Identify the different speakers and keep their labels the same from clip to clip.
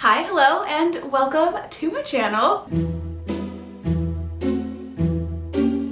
Speaker 1: Hi, hello, and welcome to my channel.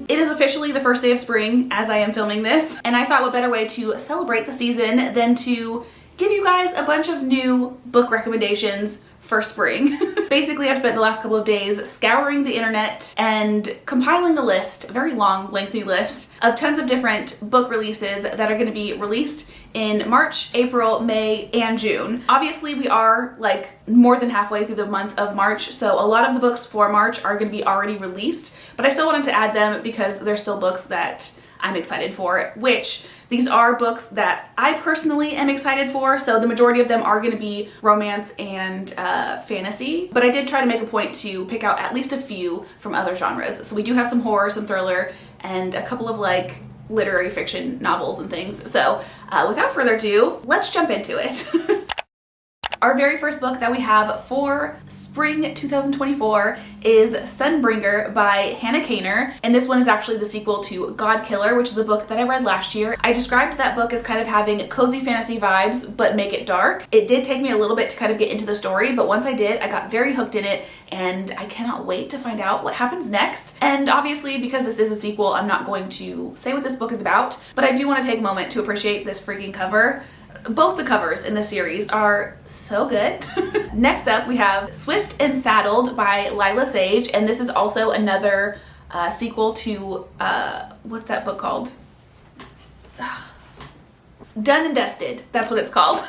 Speaker 1: It is officially the first day of spring as I am filming this, and I thought what better way to celebrate the season than to give you guys a bunch of new book recommendations for spring. Basically, I've spent the last couple of days scouring the internet and compiling a list, a very long, lengthy list, of tons of different book releases that are going to be released in March, April, May, and June. Obviously, we are like more than halfway through the month of March, so a lot of the books for March are going to be already released, but I still wanted to add them because they're still books that I'm excited for, which these are books that I personally am excited for, so the majority of them are going to be romance and fantasy, but I did try to make a point to pick out at least a few from other genres. So we do have some horror, some thriller, and a couple of like literary fiction novels and things. So without further ado, let's jump into it. Our very first book that we have for spring 2024 is Sunbringer by Hannah Kaner, and this one is actually the sequel to God Killer, which is a book that I read last year. I described that book as kind of having cozy fantasy vibes, but make it dark. It did take me a little bit to kind of get into the story, but once I did, I got very hooked in it, and I cannot wait to find out what happens next. And obviously, because this is a sequel, I'm not going to say what this book is about, but I do want to take a moment to appreciate this freaking cover. Both the covers in the series are so good. Next up, we have Swift and Saddled by Lila Sage, and this is also another sequel to, what's that book called? Done and Dusted, that's what it's called.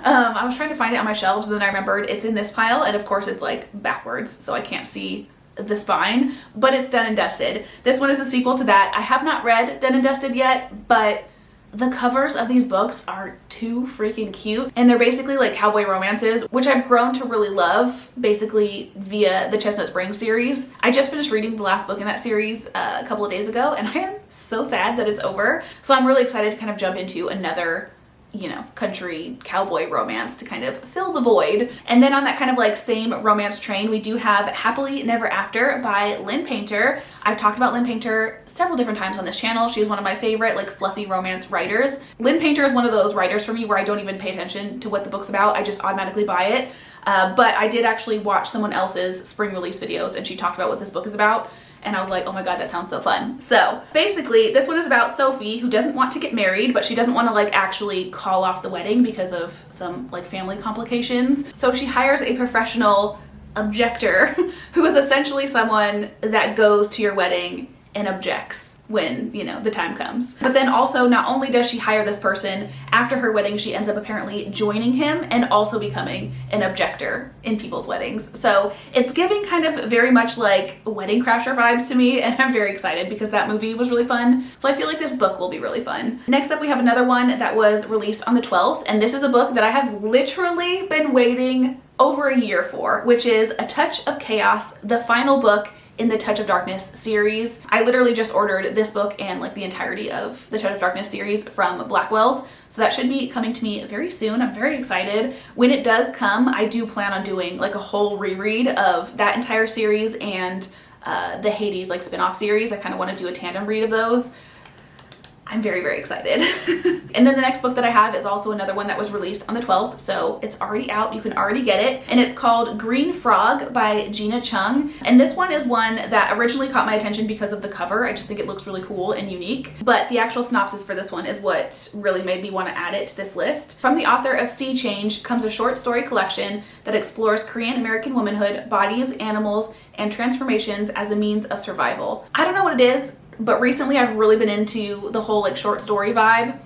Speaker 1: I was trying to find it on my shelves, and then I remembered it's in this pile, and of course it's like backwards, so I can't see the spine, but it's Done and Dusted. This one is a sequel to that. I have not read Done and Dusted yet, but the covers of these books are too freaking cute, and they're basically like cowboy romances, which I've grown to really love, basically via the Chestnut Springs series. I just finished reading the last book in that series a couple of days ago, and I am so sad that it's over. So I'm really excited to kind of jump into another, you know, country cowboy romance to kind of fill the void. And then on that kind of like same romance train, we do have Happily Never After by Lynn Painter. I've talked about Lynn Painter several different times on this channel. She's one of my favorite like fluffy romance writers. Lynn Painter is one of those writers for me where I don't even pay attention to what the book's about. I just automatically buy it. But I did actually watch someone else's spring release videos, and she talked about what this book is about. And I was like, oh my god, that sounds so fun. So basically, this one is about Sophie, who doesn't want to get married, but she doesn't want to like actually call off the wedding because of some like family complications. So she hires a professional objector who is essentially someone that goes to your wedding and objects when, you know, the time comes. But then also, not only does she hire this person, after her wedding, she ends up apparently joining him and also becoming an objector in people's weddings. So it's giving kind of very much like Wedding Crasher vibes to me, and I'm very excited because that movie was really fun. So I feel like this book will be really fun. Next up, we have another one that was released on the 12th, and this is a book that I have literally been waiting over a year for, which is A Touch of Chaos, the final book in the Touch of Darkness series. I literally just ordered this book and like the entirety of the Touch of Darkness series from Blackwell's, so that should be coming to me very soon. I'm very excited. When it does come, I do plan on doing like a whole reread of that entire series and the Hades like spin-off series. I kind of want to do a tandem read of those. I'm very, very excited. And then the next book that I have is also another one that was released on the 12th, so it's already out. You can already get it. And it's called Green Frog by Gina Chung. And this one is one that originally caught my attention because of the cover. I just think it looks really cool and unique. But the actual synopsis for this one is what really made me want to add it to this list. From the author of Sea Change comes a short story collection that explores Korean American womanhood, bodies, animals, and transformations as a means of survival. I don't know what it is, but recently I've really been into the whole like short story vibe.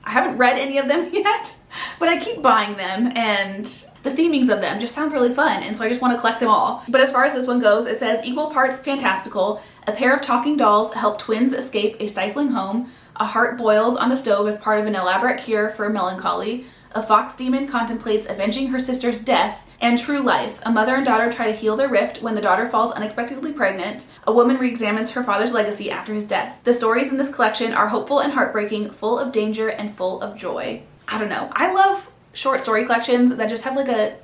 Speaker 1: I haven't read any of them yet, but I keep buying them, and the themings of them just sound really fun, and so I just want to collect them all. But as far as this one goes, it says equal parts fantastical, a pair of talking dolls help twins escape a stifling home, a heart boils on the stove as part of an elaborate cure for melancholy, a fox demon contemplates avenging her sister's death, and True Life. A mother and daughter try to heal their rift when the daughter falls unexpectedly pregnant. A woman re-examines her father's legacy after his death. The stories in this collection are hopeful and heartbreaking, full of danger and full of joy. I don't know. I love short story collections that just have like a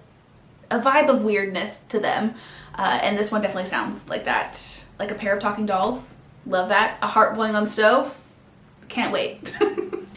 Speaker 1: vibe of weirdness to them. And this one definitely sounds like that. Like a pair of talking dolls. Love that. A heart boiling on the stove. Can't wait.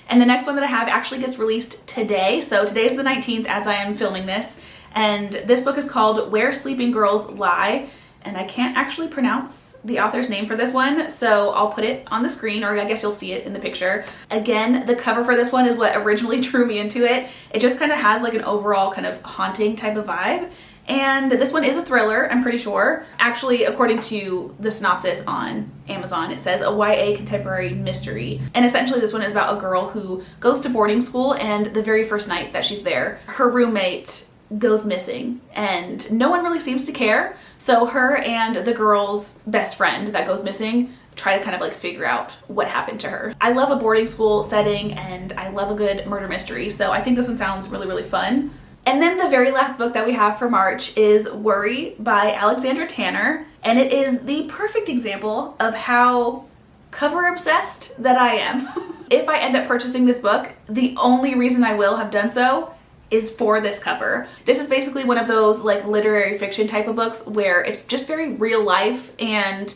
Speaker 1: And the next one that I have actually gets released today. So today's the 19th as I am filming this. And this book is called Where Sleeping Girls Lie, and I can't actually pronounce the author's name for this one, so I'll put it on the screen, or I guess you'll see it in the picture. Again, the cover for this one is what originally drew me into it. It just kind of has like an overall kind of haunting type of vibe. And this one is a thriller, I'm pretty sure. Actually, according to the synopsis on Amazon, it says a YA contemporary mystery. And essentially this one is about a girl who goes to boarding school, and the very first night that she's there, her roommate goes missing and no one really seems to care. So her and the girl's best friend that goes missing try to kind of like figure out what happened to her. I love a boarding school setting and I love a good murder mystery, so I think this one sounds really, really fun. And then the very last book that we have for March is Worry by Alexandra Tanner, and it is the perfect example of how cover obsessed that I am. If I end up purchasing this book, the only reason I will have done so is for this cover. This is basically one of those like literary fiction type of books where it's just very real life, and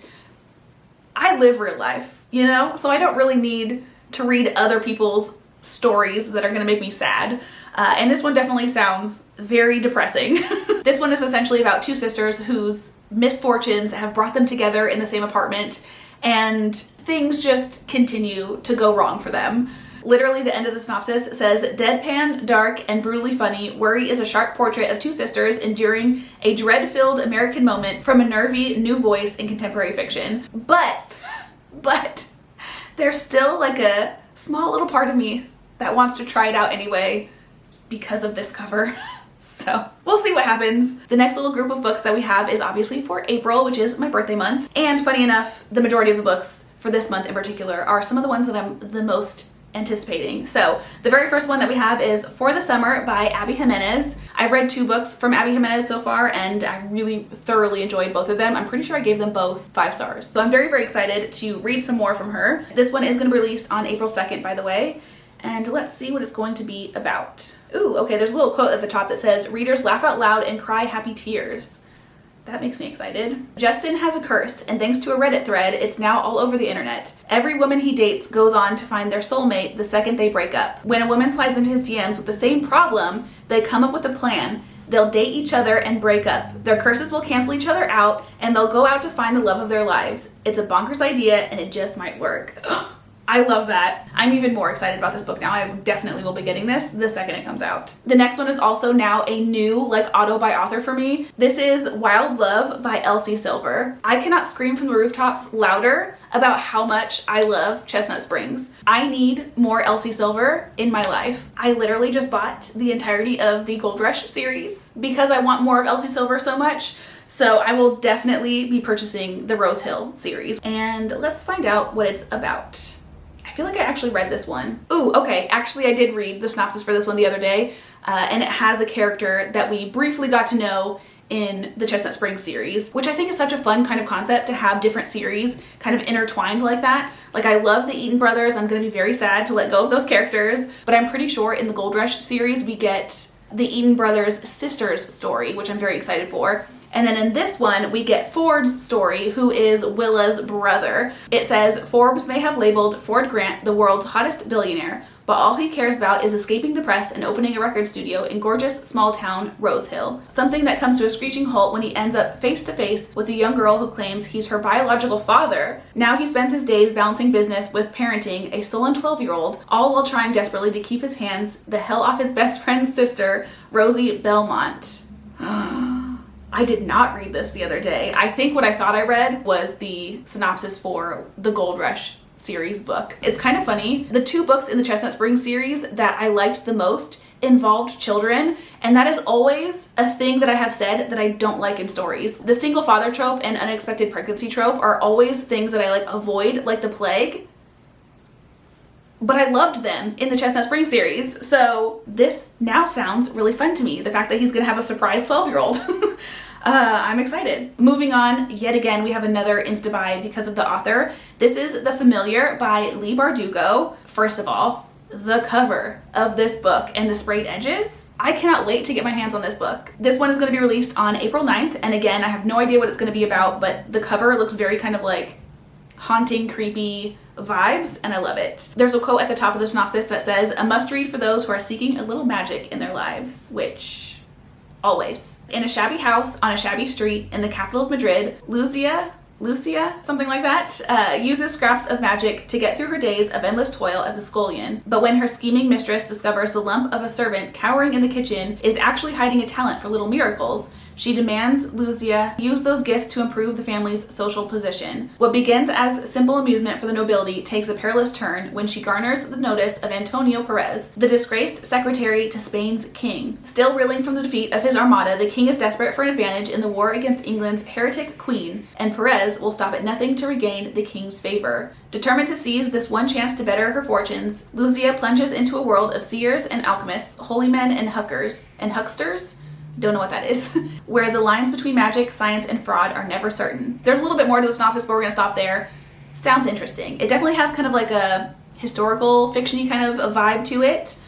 Speaker 1: I live real life, you know? So I don't really need to read other people's stories that are gonna make me sad. And this one definitely sounds very depressing. This one is essentially about two sisters whose misfortunes have brought them together in the same apartment, and things just continue to go wrong for them. Literally, the end of the synopsis says, deadpan, dark, and brutally funny, Worry is a sharp portrait of two sisters enduring a dread-filled American moment from a nervy new voice in contemporary fiction. But there's still like a small little part of me that wants to try it out anyway because of this cover. So we'll see what happens. The next little group of books that we have is obviously for April, which is my birthday month. And funny enough, the majority of the books for this month in particular are some of the ones that I'm the most anticipating. So the very first one that we have is For the Summer by Abby Jimenez. I've read 2 books from Abby Jimenez so far, and I really thoroughly enjoyed both of them. I'm pretty sure I gave them both 5 stars. So I'm very, very excited to read some more from her. This one is going to be released on April 2nd, by the way. And let's see what it's going to be about. Ooh, okay, there's a little quote at the top that says, readers laugh out loud and cry happy tears. That makes me excited. Justin has a curse, and thanks to a Reddit thread, it's now all over the internet. Every woman he dates goes on to find their soulmate the second they break up. When a woman slides into his DMs with the same problem, they come up with a plan. They'll date each other and break up. Their curses will cancel each other out, and they'll go out to find the love of their lives. It's a bonkers idea, and it just might work. I love that. I'm even more excited about this book now. I definitely will be getting this the second it comes out. The next one is also now a new like auto by author for me. This is Wild Love by Elsie Silver. I cannot scream from the rooftops louder about how much I love Chestnut Springs. I need more Elsie Silver in my life. I literally just bought the entirety of the Gold Rush series because I want more of Elsie Silver so much. So I will definitely be purchasing the Rose Hill series. And let's find out what it's about. I feel like I actually read this one. Ooh, okay, actually I did read the synopsis for this one the other day, and it has a character that we briefly got to know in the Chestnut Springs series, which I think is such a fun kind of concept to have different series kind of intertwined like that. Like, I love the Eaton brothers. I'm gonna be very sad to let go of those characters, but I'm pretty sure in the Gold Rush series we get the Eaton brothers' sister's story, which I'm very excited for. And then in this one, we get Ford's story, who is Willa's brother. It says, Forbes may have labeled Ford Grant the world's hottest billionaire, but all he cares about is escaping the press and opening a record studio in gorgeous small town Rose Hill. Something that comes to a screeching halt when he ends up face to face with a young girl who claims he's her biological father. Now he spends his days balancing business with parenting a sullen 12-year-old, all while trying desperately to keep his hands the hell off his best friend's sister, Rosie Belmont. I did not read this the other day. I think what I thought I read was the synopsis for the Gold Rush series book. It's kind of funny. The 2 books in the Chestnut Springs series that I liked the most involved children, and that is always a thing that I have said that I don't like in stories. The single father trope and unexpected pregnancy trope are always things that I like avoid like the plague. But I loved them in the Chestnut Springs series, so this now sounds really fun to me. The fact that he's gonna have a surprise 12-year-old. I'm excited. Moving on, yet again, we have another Insta-buy because of the author. This is The Familiar by Leigh Bardugo. First of all, the cover of this book and the sprayed edges. I cannot wait to get my hands on this book. This one is gonna be released on April 9th, and again, I have no idea what it's gonna be about, but the cover looks very kind of like haunting, creepy vibes, and I love it. There's a quote at the top of the synopsis that says, a must-read for those who are seeking a little magic in their lives, which always. In a shabby house on a shabby street in the capital of Madrid, Lucia, something like that, uses scraps of magic to get through her days of endless toil as a scullion. But when her scheming mistress discovers the lump of a servant cowering in the kitchen is actually hiding a talent for little miracles, she demands Lucia use those gifts to improve the family's social position. What begins as simple amusement for the nobility takes a perilous turn when she garners the notice of Antonio Perez, the disgraced secretary to Spain's king. Still reeling from the defeat of his armada, the king is desperate for an advantage in the war against England's heretic queen, and Perez will stop at nothing to regain the king's favor. Determined to seize this one chance to better her fortunes, Lucia plunges into a world of seers and alchemists, holy men and hucksters? Don't know what that is, where the lines between magic, science, and fraud are never certain. There's a little bit more to the synopsis, but we're gonna stop there. Sounds interesting. It definitely has kind of like a historical fiction-y kind of a vibe to it,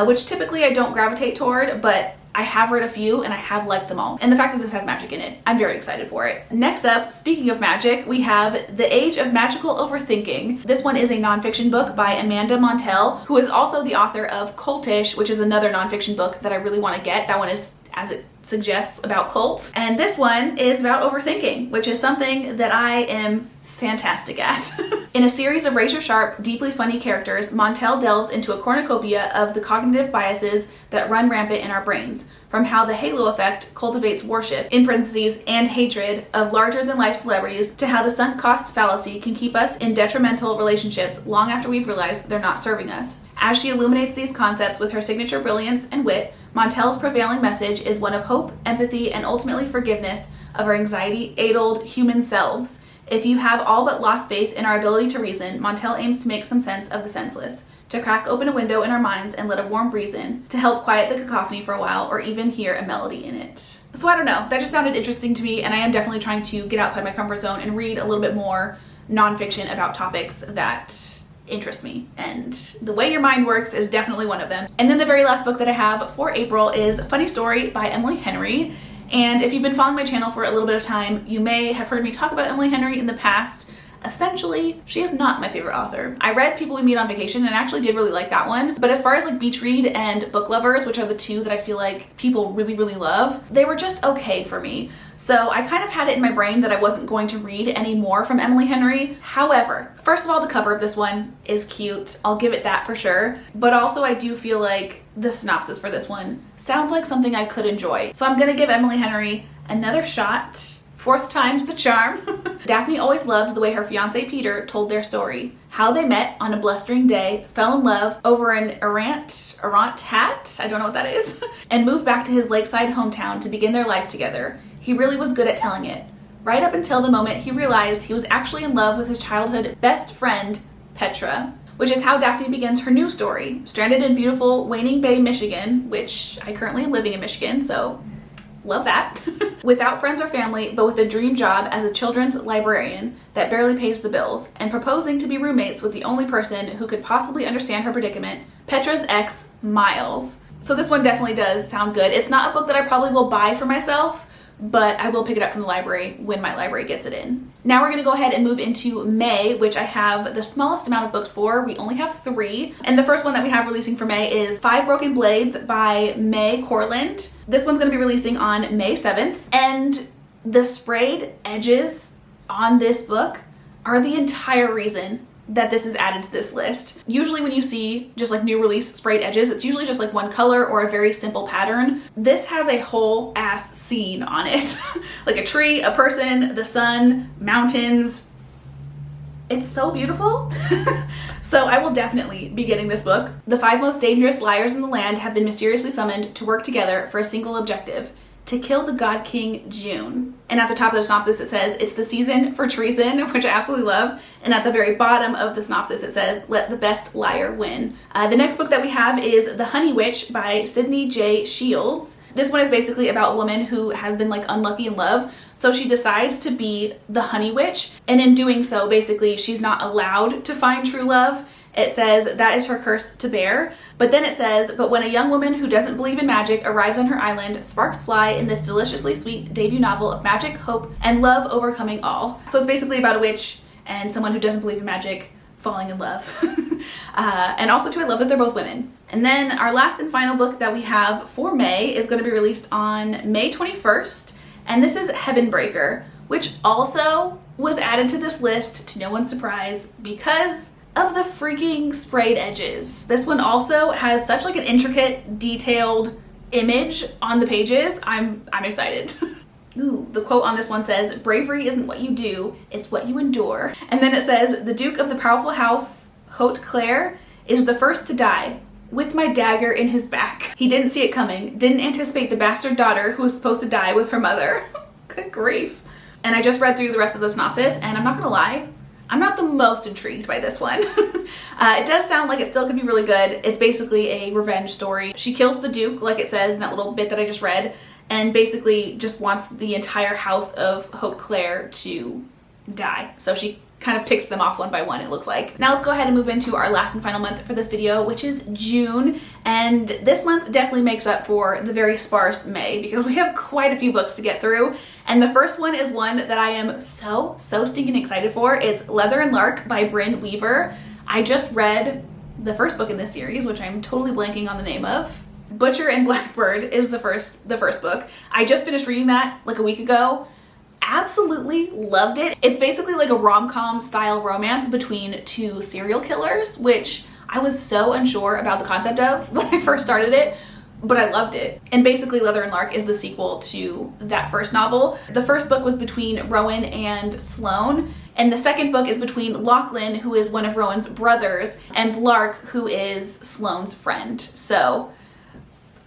Speaker 1: which typically I don't gravitate toward, but I have read a few and I have liked them all. And the fact that this has magic in it, I'm very excited for it. Next up, speaking of magic, we have The Age of Magical Overthinking. This one is a nonfiction book by Amanda Montell, who is also the author of Cultish, which is another nonfiction book that I really want to get. That one is, as it suggests, about cults. And this one is about overthinking, which is something that I am fantastic at. In a series of razor-sharp, deeply funny characters, Montell delves into a cornucopia of the cognitive biases that run rampant in our brains, from how the halo effect cultivates worship, in parentheses, and hatred of larger-than-life celebrities, to how the sunk cost fallacy can keep us in detrimental relationships long after we've realized they're not serving us. As she illuminates these concepts with her signature brilliance and wit, Montell's prevailing message is one of hope, empathy, and ultimately forgiveness of our anxiety-addled human selves. If you have all but lost faith in our ability to reason, Montell aims to make some sense of the senseless, to crack open a window in our minds and let a warm breeze in, to help quiet the cacophony for a while or even hear a melody in it. So I don't know, that just sounded interesting to me, and I am definitely trying to get outside my comfort zone and read a little bit more nonfiction about topics that interest me, and The Way Your Mind Works is definitely one of them. And then the very last book that I have for April is Funny Story by Emily Henry. And if you've been following my channel for a little bit of time, you may have heard me talk about Emily Henry in the past. Essentially, she is not my favorite author. I read People We Meet on Vacation and actually did really like that one. But as far as like Beach Read and Book Lovers, which are the two that I feel like people really, really love, they were just okay for me. So I kind of had it in my brain that I wasn't going to read any more from Emily Henry. However, first of all, the cover of this one is cute. I'll give it that for sure. But also I do feel like the synopsis for this one sounds like something I could enjoy. So I'm gonna give Emily Henry another shot. Fourth time's the charm. Daphne always loved the way her fiance Peter told their story. How they met on a blustering day, fell in love over an errant hat, I don't know what that is, and moved back to his lakeside hometown to begin their life together. He really was good at telling it. Right up until the moment he realized he was actually in love with his childhood best friend, Petra. Which is how Daphne begins her new story. Stranded in beautiful Waning Bay, Michigan, which I currently am living in Michigan, so love that. Without friends or family, but with a dream job as a children's librarian that barely pays the bills, and proposing to be roommates with the only person who could possibly understand her predicament, Petra's ex, Miles. So this one definitely does sound good. It's not a book that I probably will buy for myself, but I will pick it up from the library when my library gets it in. Now we're gonna go ahead and move into May, which I have the smallest amount of books for. We only have 3. And the first one that we have releasing for May is Five Broken Blades by May Corland. This one's gonna be releasing on May 7th. And the sprayed edges on this book are the entire reason that this is added to this list. Usually when you see just like new release sprayed edges, it's usually just like one color or a very simple pattern. This has a whole ass scene on it. Like a tree, a person, the sun, mountains. It's so beautiful. So I will definitely be getting this book. The 5 most dangerous liars in the land have been mysteriously summoned to work together for a single objective: to kill the God King June. And at the top of the synopsis it says, it's the season for treason, which I absolutely love. And at the very bottom of the synopsis it says, let the best liar win. The next book that we have is The Honey Witch by Sydney J. Shields. This one is basically about a woman who has been like unlucky in love. So she decides to be the honey witch. And in doing so, basically she's not allowed to find true love. It says that is her curse to bear. But then it says, but when a young woman who doesn't believe in magic arrives on her island, sparks fly in this deliciously sweet debut novel of magic, hope, and love overcoming all. So it's basically about a witch and someone who doesn't believe in magic falling in love. And also too, I love that they're both women. And then our last and final book that we have for May is going to be released on May 21st, and this is Heavenbreaker, which also was added to this list, to no one's surprise, because of the freaking sprayed edges. This one also has such like an intricate, detailed image on the pages. I'm excited. Ooh, the quote on this one says, "Bravery isn't what you do, it's what you endure." And then it says, "The Duke of the powerful house, Haute Claire, is the first to die, with my dagger in his back. He didn't see it coming, didn't anticipate the bastard daughter who was supposed to die with her mother." Good grief. And I just read through the rest of the synopsis, and I'm not gonna lie, I'm not the most intrigued by this one. It does sound like it still could be really good. It's basically a revenge story. She kills the Duke, like it says in that little bit that I just read, and basically just wants the entire house of Haute Claire to die. So she kind of picks them off one by one, it looks like. Now let's go ahead and move into our last and final month for this video, which is June. And this month definitely makes up for the very sparse May because we have quite a few books to get through. And the first one is one that I am so stinking excited for. It's Leather and Lark by Brynn Weaver. I just read the first book in this series, which I'm totally blanking on the name of. Butcher and Blackbird is the first book. I just finished reading that like a week ago. Absolutely loved it. It's basically like a rom-com style romance between two serial killers, which I was so unsure about the concept of when I first started it, but I loved it. And basically Leather and Lark is the sequel to that first novel. The first book was between Rowan and Sloane, and the second book is between Lachlan, who is one of Rowan's brothers, and Lark, who is Sloane's friend. So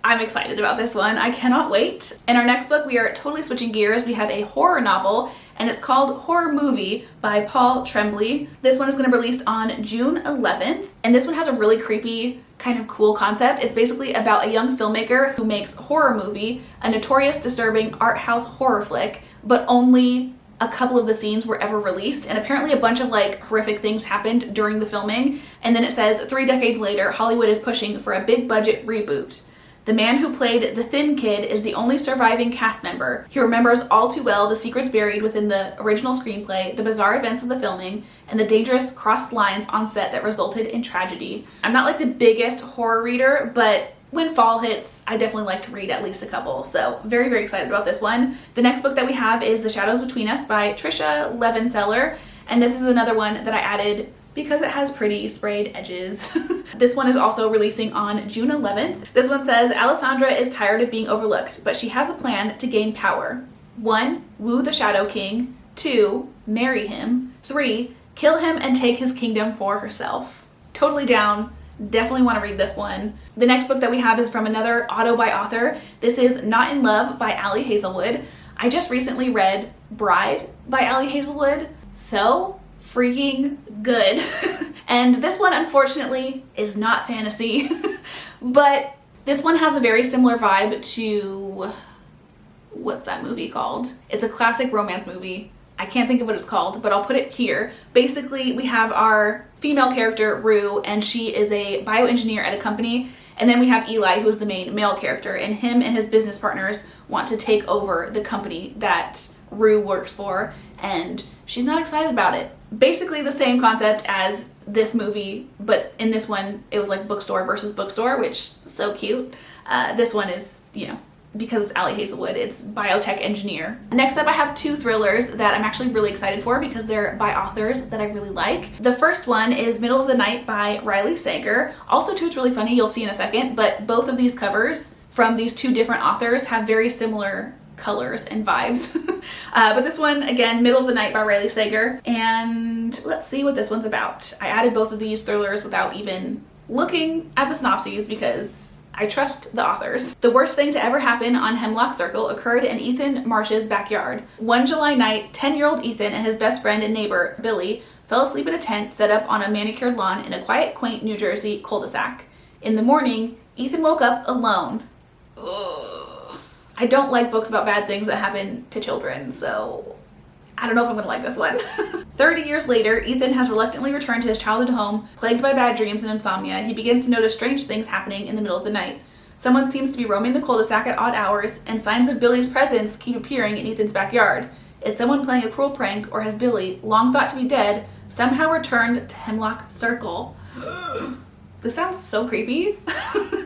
Speaker 1: I'm excited about this one. I cannot wait. In our next book, we are totally switching gears. We have a horror novel, and it's called Horror Movie by Paul Tremblay. This one is going to be released on June 11th, and this one has a really creepy, kind of cool concept. It's basically about a young filmmaker who makes Horror Movie, a notorious, disturbing art house horror flick, but only a couple of the scenes were ever released, and apparently a bunch of like horrific things happened during the filming. And then it says 3 decades later, Hollywood is pushing for a big budget reboot. The man who played the thin kid is the only surviving cast member. He remembers all too well the secrets buried within the original screenplay, the bizarre events of the filming, and the dangerous crossed lines on set that resulted in tragedy. I'm not like the biggest horror reader, but when fall hits, I definitely like to read at least a couple. So very excited about this one. The next book that we have is The Shadows Between Us by Trisha Levenseller. And this is another one that I added because it has pretty sprayed edges. This one is also releasing on June 11th. This one says, Alessandra is tired of being overlooked, but she has a plan to gain power. 1, woo the Shadow King. 2, marry him. 3, kill him and take his kingdom for herself. Totally down. Definitely want to read this one. The next book that we have is from another auto by author. This is Not in Love by Ali Hazelwood. I just recently read Bride by Ali Hazelwood. So freaking good. And this one unfortunately is not fantasy, but this one has a very similar vibe to, what's that movie called? It's a classic romance movie. I can't think of what it's called, but I'll put it here. Basically, we have our female character, Rue, and she is a bioengineer at a company. And then we have Eli, who is the main male character, and him and his business partners want to take over the company that Rue works for, and she's not excited about it. Basically the same concept as this movie, but in this one, it was like bookstore versus bookstore, which is so cute. This one is, you know, because it's Ali Hazelwood, it's biotech engineer. Next up, I have 2 thrillers that I'm actually really excited for because they're by authors that I really like. The first one is Middle of the Night by Riley Sager. Also too, it's really funny, you'll see in a second, but both of these covers from these 2 different authors have very similar colors and vibes. But this one, again, Middle of the Night by Riley Sager. And let's see what this one's about. I added both of these thrillers without even looking at the synopses because I trust the authors. The worst thing to ever happen on Hemlock Circle occurred in Ethan Marsh's backyard. One July night, 10-year-old Ethan and his best friend and neighbor, Billy, fell asleep in a tent set up on a manicured lawn in a quiet, quaint New Jersey cul-de-sac. In the morning, Ethan woke up alone. Ugh. I don't like books about bad things that happen to children, so I don't know if I'm gonna like this one. 30 years later, Ethan has reluctantly returned to his childhood home, plagued by bad dreams and insomnia. He begins to notice strange things happening in the middle of the night. Someone seems to be roaming the cul-de-sac at odd hours, and signs of Billy's presence keep appearing in Ethan's backyard. Is someone playing a cruel prank, or has Billy, long thought to be dead, somehow returned to Hemlock Circle. This sounds so creepy.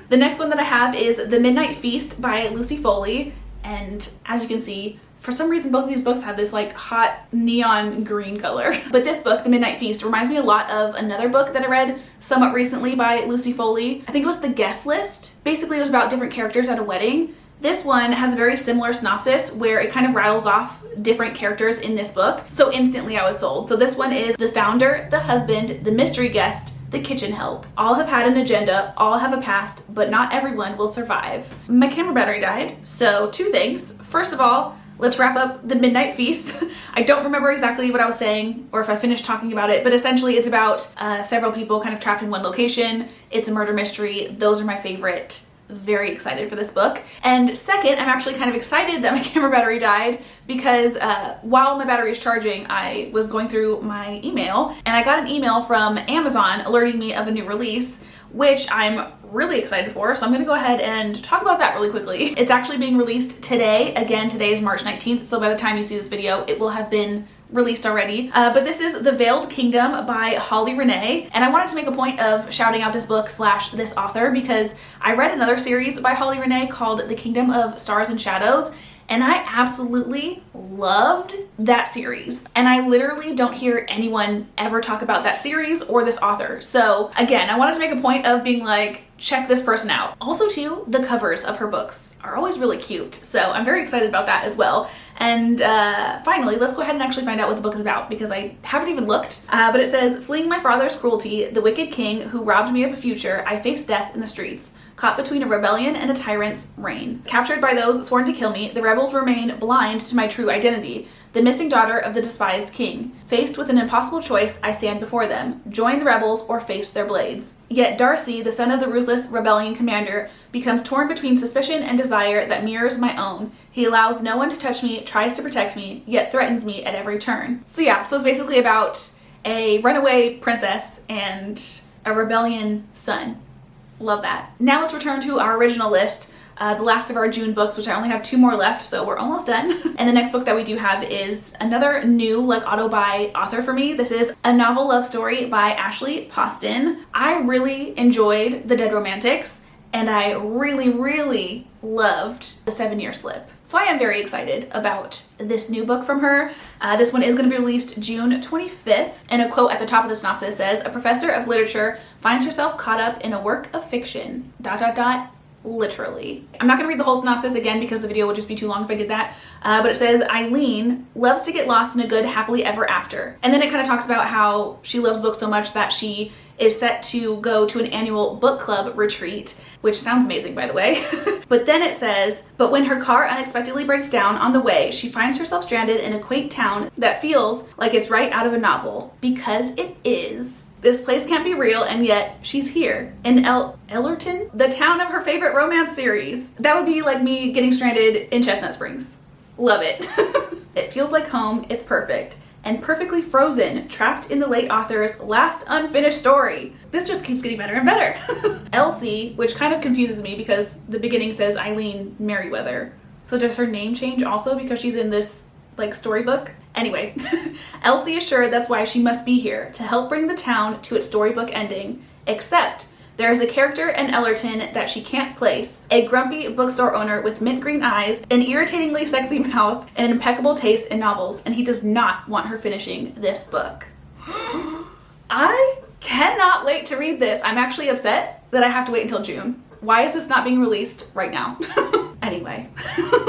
Speaker 1: The next one that I have is The Midnight Feast by Lucy Foley. And as you can see, for some reason, both of these books have this like hot neon green color. But this book, The Midnight Feast, reminds me a lot of another book that I read somewhat recently by Lucy Foley. I think it was The Guest List. Basically, it was about different characters at a wedding. This one has a very similar synopsis where it kind of rattles off different characters in this book. So instantly I was sold. So this one is the founder, the husband, the mystery guest, the kitchen help. All have had an agenda, all have a past, but not everyone will survive. My camera battery died. So two things. First of all, let's wrap up The Midnight Feast. I don't remember exactly what I was saying or if I finished talking about it, but essentially it's about several people kind of trapped in one location. It's a murder mystery. Those are my favorite. Very excited for this book. And second, I'm actually kind of excited that my camera battery died because while my battery is charging, I was going through my email and I got an email from Amazon alerting me of a new release, which I'm really excited for. So I'm gonna go ahead and talk about that really quickly. It's actually being released today. Again, today is March 19th. So by the time you see this video, it will have been released already. But this is The Veiled Kingdom by Holly Renee. And I wanted to make a point of shouting out this book / this author because I read another series by Holly Renee called The Kingdom of Stars and Shadows. And I absolutely loved that series. And I literally don't hear anyone ever talk about that series or this author. So again, I wanted to make a point of being like, check this person out. Also too, the covers of her books are always really cute. So I'm very excited about that as well. And finally, let's go ahead and actually find out what the book is about because I haven't even looked. But it says, fleeing my father's cruelty, the wicked king who robbed me of a future, I face death in the streets. Caught between a rebellion and a tyrant's reign. Captured by those sworn to kill me, the rebels remain blind to my true identity, the missing daughter of the despised king. Faced with an impossible choice, I stand before them. Join the rebels or face their blades. Yet Darcy, the son of the ruthless rebellion commander, becomes torn between suspicion and desire that mirrors my own. He allows no one to touch me, tries to protect me, yet threatens me at every turn. So yeah, so it's basically about a runaway princess and a rebellion son. Love that. Now let's return to our original list, the last of our June books, which I only have 2 more left, so we're almost done. And the next book that we do have is another new like auto-buy author for me. This is A Novel Love Story by Ashley Poston. I really enjoyed The Dead Romantics, and I really loved The 7-Year Slip. So I am very excited about this new book from her. This one is going to be released June 25th. And a quote at the top of the synopsis says, a professor of literature finds herself caught up in a work of fiction, ... literally. I'm not going to read the whole synopsis again because the video would just be too long if I did that. But it says, Eileen loves to get lost in a good happily ever after. And then it kind of talks about how she loves books so much that she is set to go to an annual book club retreat, which sounds amazing, by the way. But then it says, but when her car unexpectedly breaks down on the way, she finds herself stranded in a quaint town that feels like it's right out of a novel. Because it is. This place can't be real, and yet she's here in Ellerton, the town of her favorite romance series. That would be like me getting stranded in Chestnut Springs. Love it. It feels like home, it's perfect. And perfectly frozen, trapped in the late author's last unfinished story. This just keeps getting better and better. Elsie, which kind of confuses me because the beginning says Eileen Merriweather. So does her name change also because she's in this like storybook? Anyway, Elsie is sure that's why she must be here, to help bring the town to its storybook ending. Except there is a character in Ellerton that she can't place, a grumpy bookstore owner with mint green eyes, an irritatingly sexy mouth, and an impeccable taste in novels, and he does not want her finishing this book. I cannot wait to read this. I'm actually upset that I have to wait until June. Why is this not being released right now? Anyway,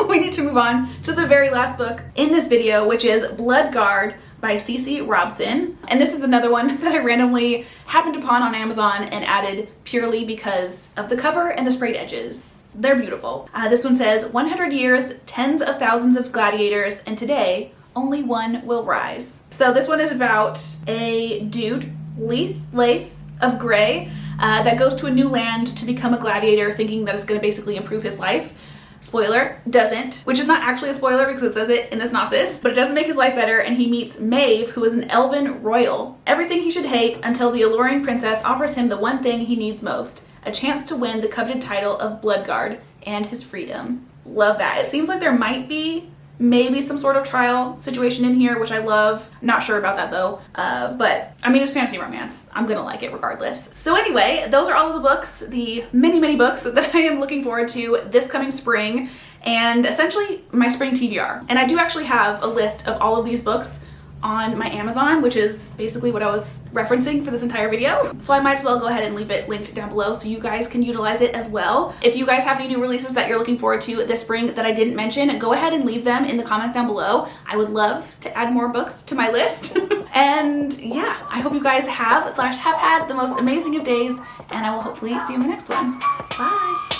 Speaker 1: we need to move on to the very last book in this video, which is Bloodguard by Cece Robson. And this is another one that I randomly happened upon on Amazon and added purely because of the cover and the sprayed edges. They're beautiful. This one says, 100 years, tens of thousands of gladiators, and today, only one will rise. So this one is about a dude, Leith of Grey, that goes to a new land to become a gladiator, thinking that it's going to basically improve his life. Spoiler, doesn't, which is not actually a spoiler because it says it in the synopsis, but it doesn't make his life better, and he meets Maeve, who is an elven royal. Everything he should hate until the alluring princess offers him the one thing he needs most, a chance to win the coveted title of Bloodguard and his freedom. Love that. It seems like there might be maybe some sort of trial situation in here, which I love. Not sure about that though, but I mean, it's fantasy romance. I'm gonna like it regardless. So anyway, those are all of the books, the many books that I am looking forward to this coming spring, and essentially my spring TBR. And I do actually have a list of all of these books on my Amazon, which is basically what I was referencing for this entire video. So I might as well go ahead and leave it linked down below so you guys can utilize it as well. If you guys have any new releases that you're looking forward to this spring that I didn't mention, go ahead and leave them in the comments down below. I would love to add more books to my list. And yeah, I hope you guys have had the most amazing of days, and I will hopefully see you in the next one. Bye.